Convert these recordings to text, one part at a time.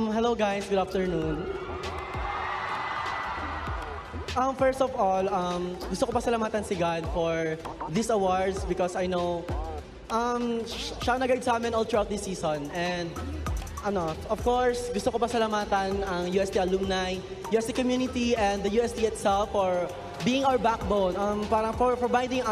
Hello guys, good afternoon. First of all, gusto ko pasalamatan si God for these awards because I know siya nag-guide sa amin all throughout this season. And of course, gusto ko pasalamatan ang UST alumni, UST community, and the UST itself for being our backbone, parang for providing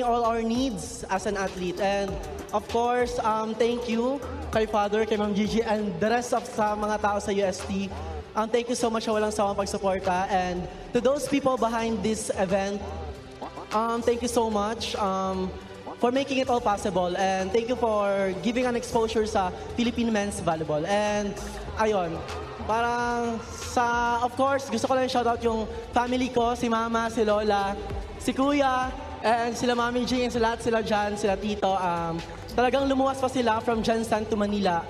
all our needs as an athlete. And of course, thank you kay Father, kay Ma'am Gigi, and the rest of sa mga tao sa UST. Thank you so much sa walang sawang pagsuporta. And to those people behind this event, thank you so much for making it all possible. And thank you for giving an exposure sa Philippine men's volleyball. And ayun, parang of course, gusto ko lang shoutout yung family ko, si Mama, si Lola, si Kuya, and sila Mami G, and sila Jan, sila Tito. Talagang lumuwas pa sila from Jensen to Manila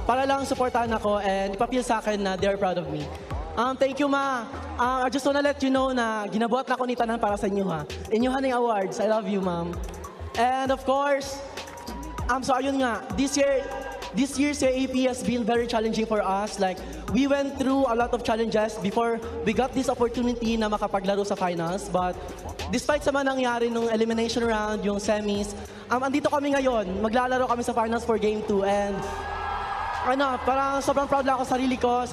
para lang supportahan ako and ipapil sa akin na they're proud of me. Thank you, Ma. I just wanna let you know na ginabuhat na ako ni Tanan para sa inyo, ha. Inyuhan ng awards. I love you, Ma'am. And of course, so ayun nga, this year's AP has been very challenging for us. Like, we went through a lot of challenges before we got this opportunity na makapaglaro sa finals. But despite sa mga nangyari nung elimination round, yung semis, andito kami ngayon. Maglalaro kami sa finals for Game 2. And parang sobrang proud lang ako sa sarili ko,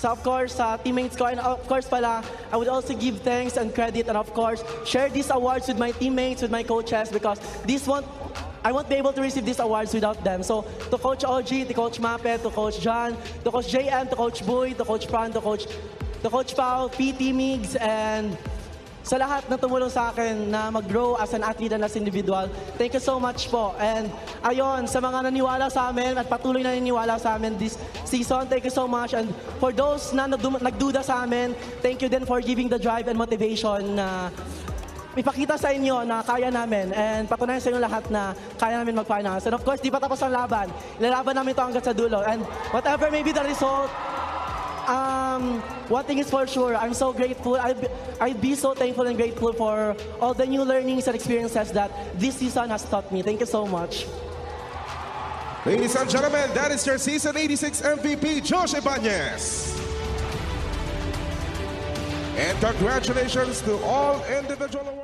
of course, sa teammates ko. And of course pala, I would also give thanks and credit and of course, share these awards with my teammates, with my coaches, because I won't be able to receive these awards without them. So, to Coach OG, to Coach Mape, to Coach John, to Coach JM, to Coach Boy, to Coach Fran, to Coach Pao, PT Migs, and sa lahat na tumulong sa akin na mag-grow as an athlete and as individual. Thank you so much po. And ayun, sa mga naniwala sa amin at patuloy na naniwala sa amin this season, thank you so much. And for those na nagduda sa amin, thank you din for giving the drive and motivation na ipakita sa inyo na kaya namin and patunayan sa inyo lahat na kaya namin mag-finals. And of course, di pa tapos ang laban. Ilalaban namin ito hanggang sa dulo. And whatever may be the result, one thing is for sure, I'm so grateful. I'd be so thankful and grateful for all the new learnings and experiences that this season has taught me. Thank you so much. Ladies and gentlemen, that is your Season 86 MVP, Josh Ibanez. And congratulations to all individual awards.